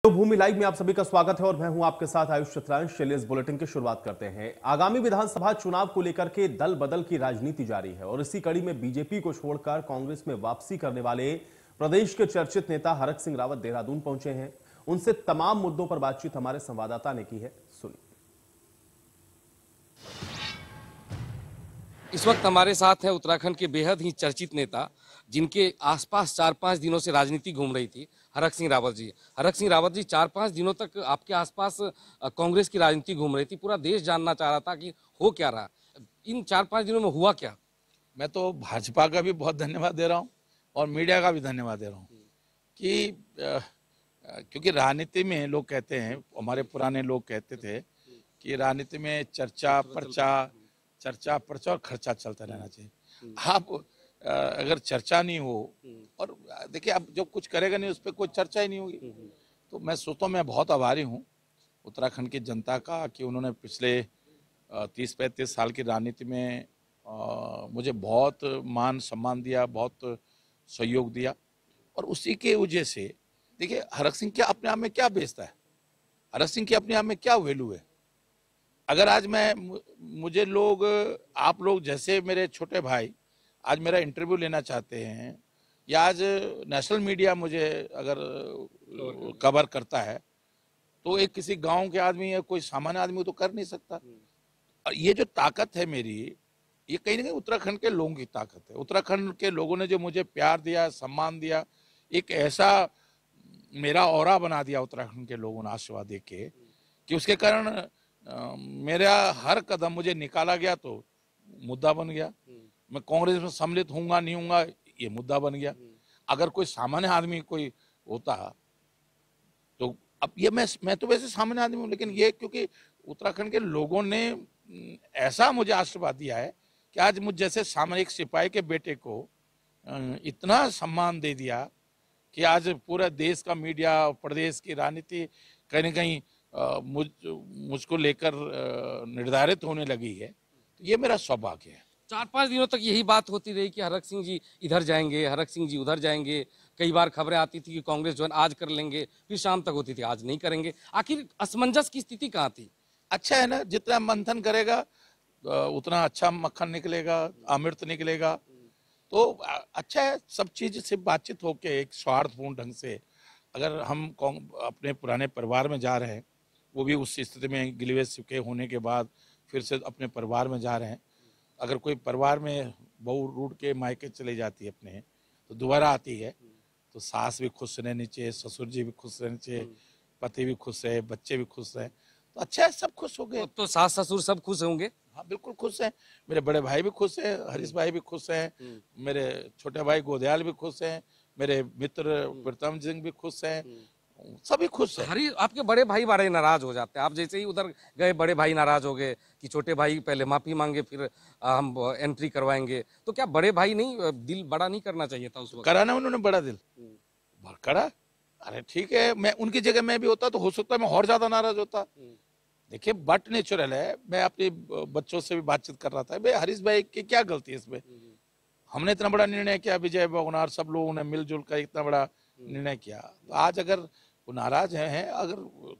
तो भूमि लाइव में आप सभी का स्वागत है और मैं हूं आपके साथ आयुष चित्रांश। चलिए इस बुलेटिन की शुरुआत करते हैं। आगामी विधानसभा चुनाव को लेकर के दल बदल की राजनीति जारी है और इसी कड़ी में बीजेपी को छोड़कर कांग्रेस में वापसी करने वाले प्रदेश के चर्चित नेता हरक सिंह रावत देहरादून पहुंचे हैं। उनसे तमाम मुद्दों पर बातचीत हमारे संवाददाता ने की है, सुनिए। इस वक्त हमारे साथ है उत्तराखंड के बेहद ही चर्चित नेता, जिनके आसपास 4-5 दिनों से राजनीति घूम रही थी, हरक सिंह रावत जी। हरक सिंह रावत जी, 4-5 दिनों तक आपके आसपास कांग्रेस की राजनीति घूम रही थी। पूरा देश जानना चाह रहा था कि हो क्या रहा, इन 4-5 दिनों में हुआ क्या? मैं तो भाजपा का भी बहुत धन्यवाद दे रहा हूँ और मीडिया का भी धन्यवाद दे रहा हूँ कि क्योंकि राजनीति में लोग कहते हैं, हमारे पुराने लोग कहते थे कि राजनीति में चर्चा पर्चा और खर्चा चलता रहना चाहिए। आप अगर चर्चा नहीं हो और देखिए आप जो कुछ करेगा नहीं उस पर कोई चर्चा ही नहीं होगी। तो मैं सोचता हूँ, मैं बहुत आभारी हूँ उत्तराखंड की जनता का कि उन्होंने पिछले 30-35 साल की राजनीति में मुझे बहुत मान सम्मान दिया, बहुत सहयोग दिया और उसी के वजह से देखिए हरक सिंह क्या अपने आप में क्या बेचता है, हरक सिंह की अपने आप में क्या वैल्यू है। अगर आज मुझे लोग, आप लोग जैसे मेरे छोटे भाई आज मेरा इंटरव्यू लेना चाहते हैं या आज नेशनल मीडिया मुझे अगर कवर करता है तो एक किसी गांव के आदमी या कोई सामान्य आदमी तो कर नहीं सकता। और ये जो ताकत है मेरी, ये कहीं ना कहीं उत्तराखंड के लोगों की ताकत है। उत्तराखंड के लोगों ने जो मुझे प्यार दिया, सम्मान दिया, एक ऐसा मेरा ऑरा बना दिया उत्तराखंड के लोगों ने आशीर्वाद दे के कि उसके कारण मेरा हर कदम मुझे निकाला गया तो मुद्दा बन गया। मैं कांग्रेस में सम्मिलित होऊंगा नहीं होऊंगा ये मुद्दा बन गया। अगर कोई सामान्य आदमी कोई होता तो अब ये मैं तो वैसे सामान्य आदमी हूँ, लेकिन ये क्योंकि उत्तराखंड के लोगों ने ऐसा मुझे आशीर्वाद दिया है कि आज मुझ जैसे सामान्य एक सिपाही के बेटे को इतना सम्मान दे दिया कि आज पूरा देश का मीडिया, प्रदेश की राजनीति कहीं न कहीं मुझको लेकर निर्धारित होने लगी है। तो ये मेरा सौभाग्य है। 4-5 दिनों तक यही बात होती रही कि हरक सिंह जी इधर जाएंगे, हरक सिंह जी उधर जाएंगे। कई बार खबरें आती थी कि कांग्रेस जो है आज कर लेंगे, फिर शाम तक होती थी आज नहीं करेंगे। आखिर असमंजस की स्थिति कहाँ थी? अच्छा है ना, जितना मंथन करेगा उतना अच्छा मक्खन निकलेगा, अमृत निकलेगा। तो अच्छा है, सब चीज से बातचीत होके एक स्वार्थपूर्ण ढंग से अगर हम अपने पुराने परिवार में जा रहे हैं, वो भी उस स्थिति में गिले शिकवे होने के बाद फिर से अपने परिवार में जा रहे हैं। अगर कोई परिवार में बहू रूठ के मायके चली जाती है अपने तो दोबारा आती है तो सास भी खुश रहनी चाहिए, ससुर जी भी खुश रहने चाहिए, पति भी खुश रहे, बच्चे भी खुश रहे, तो अच्छा है, सब खुश हो गए। तो सास ससुर सब खुश होंगे? हाँ बिल्कुल खुश हैं। मेरे बड़े भाई भी खुश हैं, हरीश भाई भी खुश हैं, मेरे छोटे भाई गोदयाल भी खुश हैं, मेरे मित्र प्रीतम सिंह भी खुश हैं, सभी खुश हैं। हरी आपके बड़े भाई बड़े नाराज हो जाते हैं। आप जैसे ही उधर गए बड़े भाई नाराज हो गए कि छोटे भाई पहले माफी मांगे फिर हम एंट्री करवाएंगे। तो क्या बड़े भाई नहीं, दिल बड़ा नहीं करना चाहिए था उस वक्त? करा ना उन्होंने बड़ा दिल करा। अरे ठीक है, मैं उनकी जगह मैं भी होता तो हो सकता है मैं और ज्यादा नाराज होता। देखिए बट नेचुरल है। मैं अपने बच्चों से भी बातचीत कर रहा था, भाई हरीश भाई की क्या गलती है इसमें? हमने इतना बड़ा निर्णय किया, विजय भगवान सब लोगों ने मिलजुल कर इतना बड़ा निर्णय किया। तो आज अगर वो नाराज हैं अगर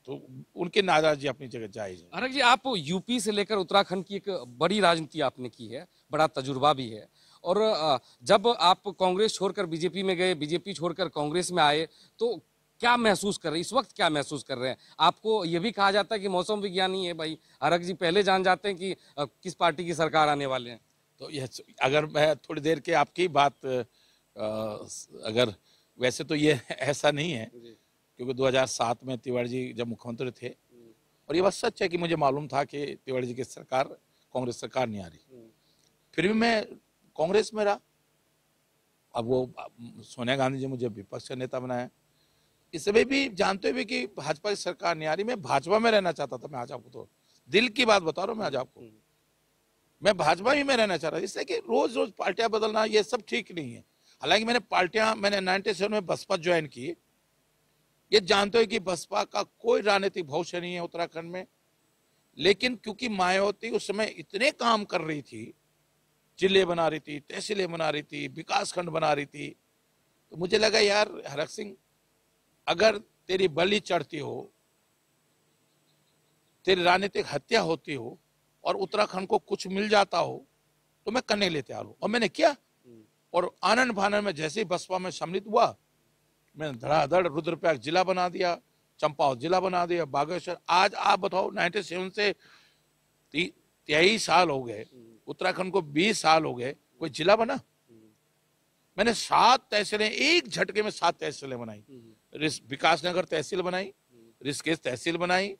तो उनकी नाराजगी अपनी जगह जायज है। हरक जी, आप यूपी से लेकर उत्तराखंड की एक बड़ी राजनीति आपने की है, बड़ा तजुर्बा भी है। और जब आप कांग्रेस छोड़कर बीजेपी में गए, बीजेपी छोड़कर कांग्रेस में आए, तो क्या महसूस कर रहे हैं इस वक्त? क्या महसूस कर रहे हैं? आपको ये भी कहा जाता है कि मौसम विज्ञानी है भाई हरक जी, पहले जान जाते हैं कि किस पार्टी की सरकार आने वाले हैं। तो यह अगर मैं थोड़ी देर के आपकी बात अगर वैसे तो ये ऐसा नहीं है, क्योंकि 2007 में तिवारी जी जब मुख्यमंत्री थे और ये बात सच है कि मुझे मालूम था कि तिवारी जी की सरकार, कांग्रेस सरकार नहीं आ रही, फिर भी मैं कांग्रेस में रहा। अब वो सोनिया गांधी जी मुझे विपक्ष का नेता बनाया, इसमें भी जानते हुए कि भाजपा की सरकार नहीं आ रही, मैं भाजपा में रहना चाहता था। मैं आज आपको तो दिल की बात बता रहा हूँ, मैं आज आपको मैं भाजपा ही में रहना चाह रहा था। इसलिए कि रोज रोज पार्टियां बदलना ये सब ठीक नहीं है। हालांकि मैंने 97 में बसपा ज्वाइन की, ये जानते हो कि बसपा का कोई राजनीतिक भविष्य नहीं है उत्तराखंड में, लेकिन क्योंकि मायावती उस समय इतने काम कर रही थी, जिले बना रही थी, तहसीलें बना रही थी, विकास खंड बना रही थी, तो मुझे लगा यार हरक सिंह अगर तेरी बलि चढ़ती हो, तेरी राजनीतिक हत्या होती हो और उत्तराखंड को कुछ मिल जाता हो तो मैं करने के लिए तैयार हूं। और मैंने किया। और आनंद फानंद में जैसे ही बसपा में सम्मिलित हुआ, मैंने धड़ाधड़ रुद्रप्रयाग जिला बना दिया, चंपावत जिला बना दिया, बागेश्वर। आज आप बताओ 97 से 23 साल हो गए, उत्तराखंड को 20 साल हो गए, कोई जिला बना? मैंने 7 तहसीलें, एक झटके में 7 तहसीलें बनाई। विकासनगर तहसील बनाई, ऋषिकेश तहसील बनाई,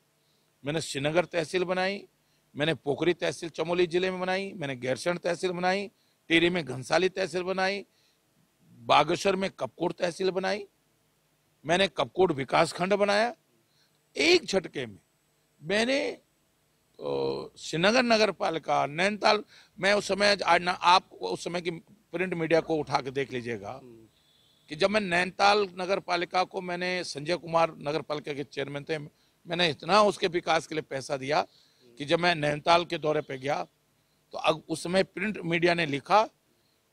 मैंने श्रीनगर तहसील बनाई, मैंने पोखरी तहसील चमोली जिले में बनाई, मैंने गैरसैंण तहसील बनाई, टिहरी में घनसाली तहसील बनाई, बागेश्वर में कपकोट तहसील बनाई, मैंने कपकोट विकास खंड बनाया। एक झटके में मैंने श्रीनगर नगर पालिका, नैनीताल। मैं उस समय, आज ना आप उस समय की प्रिंट मीडिया को उठा के देख लीजिएगा कि जब मैं नैनीताल नगर पालिका को, मैंने संजय कुमार नगर पालिका के चेयरमैन थे, मैंने इतना उसके विकास के लिए पैसा दिया कि जब मैं नैनीताल के दौरे पे गया तो उस समय प्रिंट मीडिया ने लिखा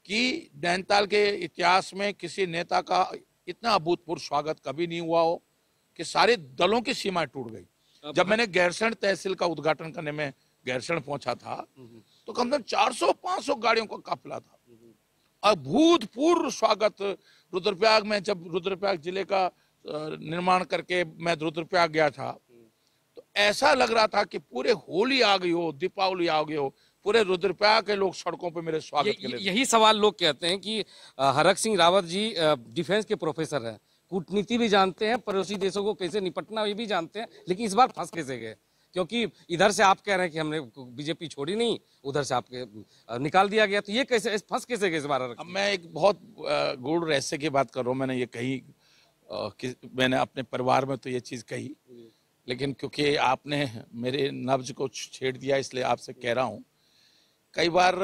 कि नैनीताल के इतिहास में किसी नेता का इतना अभूतपूर्व स्वागत कभी नहीं हुआ हो, कि सारे दलों की सीमाएं टूट गई। जब मैंने गैरसैंण तहसील का उद्घाटन करने में गैरसैंण पहुंचा था तो कम से कम 400-500 गाड़ियों का काफिला था। अभूतपूर्व स्वागत रुद्रप्रयाग में। जब रुद्रप्रयाग जिले का निर्माण करके मैं रुद्रप्रयाग गया था तो ऐसा लग रहा था कि पूरे होली आ गई हो, दीपावली आ गई हो, पूरे रुद्रप्रयाग के लोग सड़कों पे मेरे स्वागत के लिए। यही सवाल लोग कहते हैं कि हरक सिंह रावत जी डिफेंस के प्रोफेसर हैं, कूटनीति भी जानते हैं, पड़ोसी देशों को कैसे निपटना ये भी जानते हैं, लेकिन इस बार फंस कैसे गए? क्योंकि इधर से आप कह रहे हैं कि हमने बीजेपी छोड़ी नहीं, उधर से आपके निकाल दिया गया, तो ये कैसे फंस कैसे गए इस बार? अब मैं एक बहुत गूढ़ रहस्य की बात कर रहा हूँ। मैंने ये कही मैंने अपने परिवार में तो ये चीज कही, लेकिन क्योंकि आपने मेरे नब्ज को छेड़ दिया इसलिए आपसे कह रहा हूँ। कई बार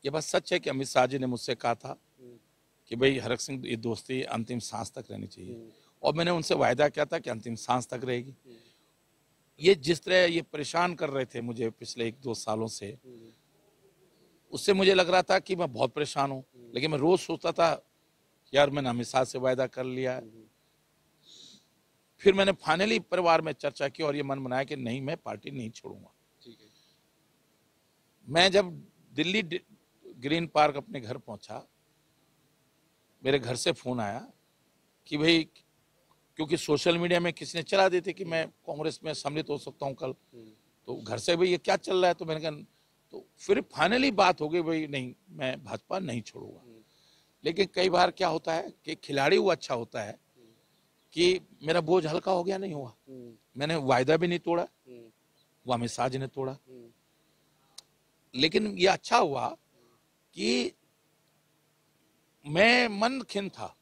ये बात सच है कि अमित शाह जी ने मुझसे कहा था कि भाई हरक सिंह, ये दोस्ती अंतिम सांस तक रहनी चाहिए, और मैंने उनसे वायदा किया था कि अंतिम सांस तक रहेगी। ये जिस तरह ये परेशान कर रहे थे मुझे पिछले 1-2 सालों से, उससे मुझे लग रहा था कि मैं बहुत परेशान हूँ, लेकिन मैं रोज सोचता था यार मैंने अमित शाह से वायदा कर लिया है। फिर मैंने फाइनली परिवार में चर्चा की और ये मन बनाया कि नहीं, मैं पार्टी नहीं छोड़ूंगा। मैं जब दिल्ली ग्रीन पार्क अपने घर पहुंचा, मेरे घर से फोन आया कि भाई, क्योंकि सोशल मीडिया में किसी ने चला दी थी कि मैं कांग्रेस में सम्मिलित हो सकता हूं कल, तो घर से भाई ये क्या चल रहा है, तो मैंने कहा, तो फिर फाइनली बात हो गई भाई नहीं, मैं भाजपा नहीं छोड़ूंगा। लेकिन कई बार क्या होता है कि खिलाड़ी वो अच्छा होता है कि मेरा बोझ हल्का हो गया, नहीं हुआ। मैंने वायदा भी नहीं तोड़ा, वो अमित शाह जी ने तोड़ा। लेकिन ये अच्छा हुआ कि मैं मन खिन था,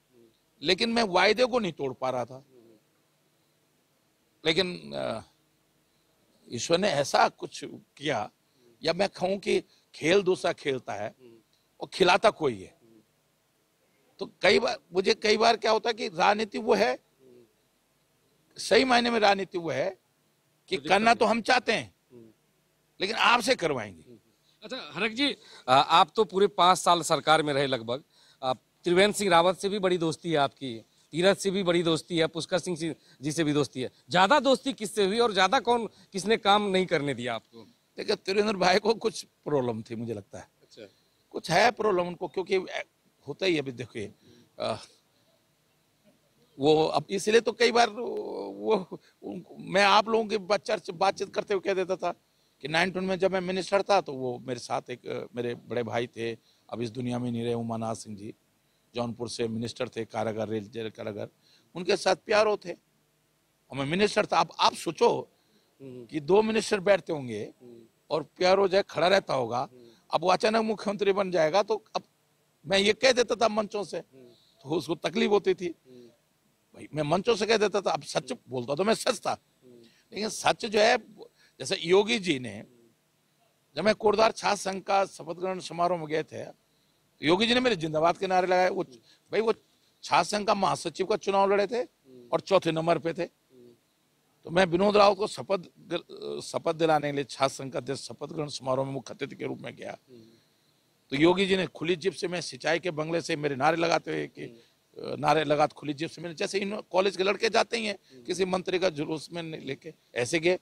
लेकिन मैं वायदे को नहीं तोड़ पा रहा था। लेकिन ईश्वर ने ऐसा कुछ किया, या मैं कहूं कि खेल दूसरा खेलता है और खिलाता कोई है। तो कई बार क्या होता है कि राजनीति वो है, सही मायने में राजनीति वो है कि करना तो हम चाहते हैं लेकिन आपसे करवाएंगे। अच्छा हरक जी, आप तो पूरे 5 साल सरकार में रहे लगभग। त्रिवेंद्र सिंह रावत से भी बड़ी दोस्ती है आपकी, तीरथ से भी बड़ी दोस्ती है, पुष्कर सिंह जी से भी दोस्ती है। ज्यादा दोस्ती किससे हुई और ज्यादा किसने काम नहीं करने दिया आपको? देखिए, त्रिवेंद्र भाई को कुछ प्रॉब्लम थी, मुझे लगता है। अच्छा, कुछ है प्रॉब्लम उनको, क्योंकि होता ही अभी देखिए वो अब इसलिए तो कई बार मैं आप लोगों की बातचीत करते हुए कह देता था कि 92 में जब मैं मिनिस्टर था तो वो मेरे साथ एक मेरे बड़े भाई थे, अब इस दुनिया में नहीं रहे, उमानाथ सिंह जी, जौनपुर से मिनिस्टर थे, कारागार रेल जेल कारागार, उनके साथ प्यारो थे और मैं मिनिस्टर था। अब आप सोचो कि 2 मिनिस्टर बैठते होंगे और प्यारो जो खड़ा रहता होगा, अब वो अचानक मुख्यमंत्री बन जाएगा तो अब मैं ये कह देता था मंचों से, तो उसको तकलीफ होती थी। भाई मैं मंचों से कह देता था, अब सच बोलता तो मैं सच था, लेकिन सच जो है, जैसे योगी जी ने, जब मैं कोटद्वार छात्र संघ का शपथ ग्रहण समारोह में गए थे तो योगी जी ने मेरे जिंदाबाद के नारे लगाए। वो छात्र संघ का महासचिव का चुनाव लड़े थे और 4थे नंबर पे थे, तो मैं विनोद रावत को शपथ दिलाने के लिए छात्र संघ का शपथ ग्रहण समारोह में मुख्य अतिथि के रूप में गया, तो योगी जी ने खुली जिप से, मैं सिंचाई के बंगले से मेरे नारे लगाते हुए कि नारे लगा खुली जेब से मिले, जैसे इन कॉलेज के लड़के जाते ही हैं किसी मंत्री का जुलूस में लेके, ऐसे गए।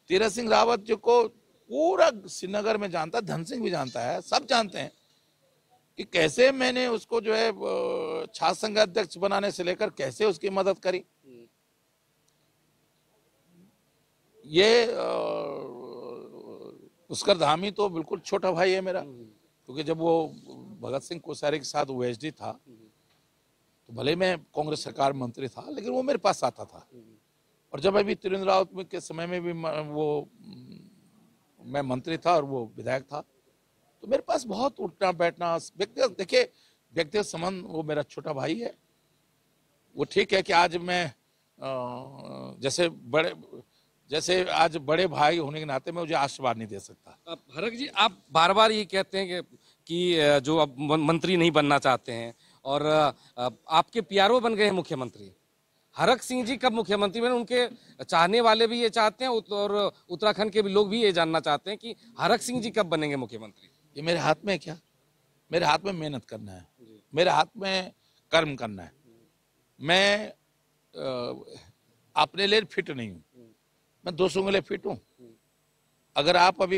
तीरथ सिंह रावत जो को पूरा श्रीनगर में जानता, धन सिंह भी जानता है, सब जानते हैं कि कैसे मैंने उसको जो है छात्र संघ अध्यक्ष बनाने से लेकर कैसे उसकी मदद करी। ये पुष्कर धामी तो बिल्कुल छोटा भाई है मेरा, क्योंकि जब वो भगत सिंह कोश्यारी के साथ ओएसडी था तो भले मैं कांग्रेस सरकार मंत्री था, लेकिन वो मेरे पास आता था। और जब अभी त्रिवेंद्र रावत के समय में भी मैं मंत्री था और वो विधायक था, तो मेरे पास बहुत उठना बैठना व्यक्तिगत, देखिए व्यक्तिगत संबंध, वो मेरा छोटा भाई है। वो ठीक है कि आज मैं जैसे आज बड़े भाई होने के नाते मैं मुझे आशीर्वाद नहीं दे सकता। अब हरक जी, आप बार बार ये कहते हैं कि जो अब मंत्री नहीं बनना चाहते हैं और आपके पीआरओ बन गए हैं मुख्यमंत्री। हरक सिंह जी कब मुख्यमंत्री बने? उनके चाहने वाले भी ये चाहते हैं और उत्तराखंड के भी लोग भी ये जानना चाहते हैं कि हरक सिंह जी कब बनेंगे मुख्यमंत्री। ये मेरे हाथ में है क्या? मेरे हाथ में मेहनत करना है, मेरे हाथ में कर्म करना है। मैं अपने लिए फिट नहीं हूँ, मैं दूसरों के लिए फिट हूँ। अगर आप अभी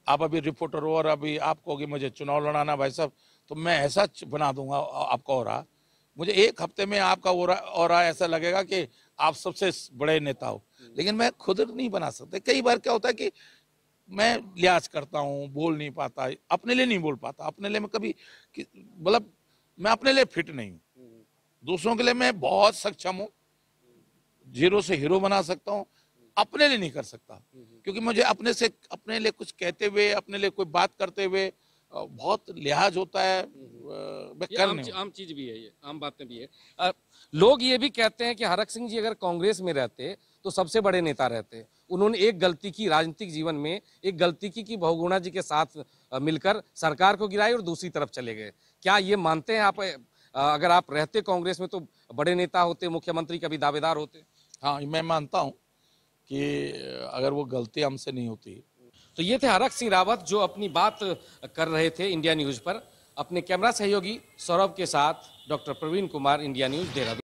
आप अभी रिपोर्टर हो और अभी आप कहोगे मुझे चुनाव लड़ाना भाई साहब, तो मैं ऐसा बना दूंगा आपका ऑरा, मुझे एक हफ्ते में आपका ऑरा ऐसा लगेगा कि आप सबसे बड़े नेता हो। लेकिन मैं खुद नहीं बना सकता। कई बार क्या होता है कि मैं लिहाज करता हूँ, बोल नहीं पाता, अपने लिए नहीं बोल पाता, अपने लिए मैं कभी मतलब मैं अपने लिए फिट नहीं हूँ। दूसरों के लिए मैं बहुत सक्षम हूँ, जीरो से हीरो बना सकता हूँ, अपने लिए नहीं कर सकता, क्योंकि मुझे अपने लिए कुछ कहते हुए, अपने लिए कोई बात करते हुए बहुत लिहाज होता है। आम चीज भी है, ये आम बातें भी है। लोग ये भी कहते हैं कि हरक सिंह जी अगर कांग्रेस में रहते तो सबसे बड़े नेता रहते। उन्होंने एक गलती की, राजनीतिक जीवन में एक गलती की बहुगुणा जी के साथ मिलकर सरकार को गिराई और दूसरी तरफ चले गए। क्या ये मानते हैं आप? अगर आप रहते कांग्रेस में तो बड़े नेता होते, मुख्यमंत्री का भी दावेदार होते। हाँ, मैं मानता हूँ कि अगर वो गलती हमसे नहीं होती। तो ये थे हरक सिंह रावत जो अपनी बात कर रहे थे इंडिया न्यूज पर। अपने कैमरा सहयोगी सौरभ के साथ doctor Praveen Kumar, India News, Dehradun.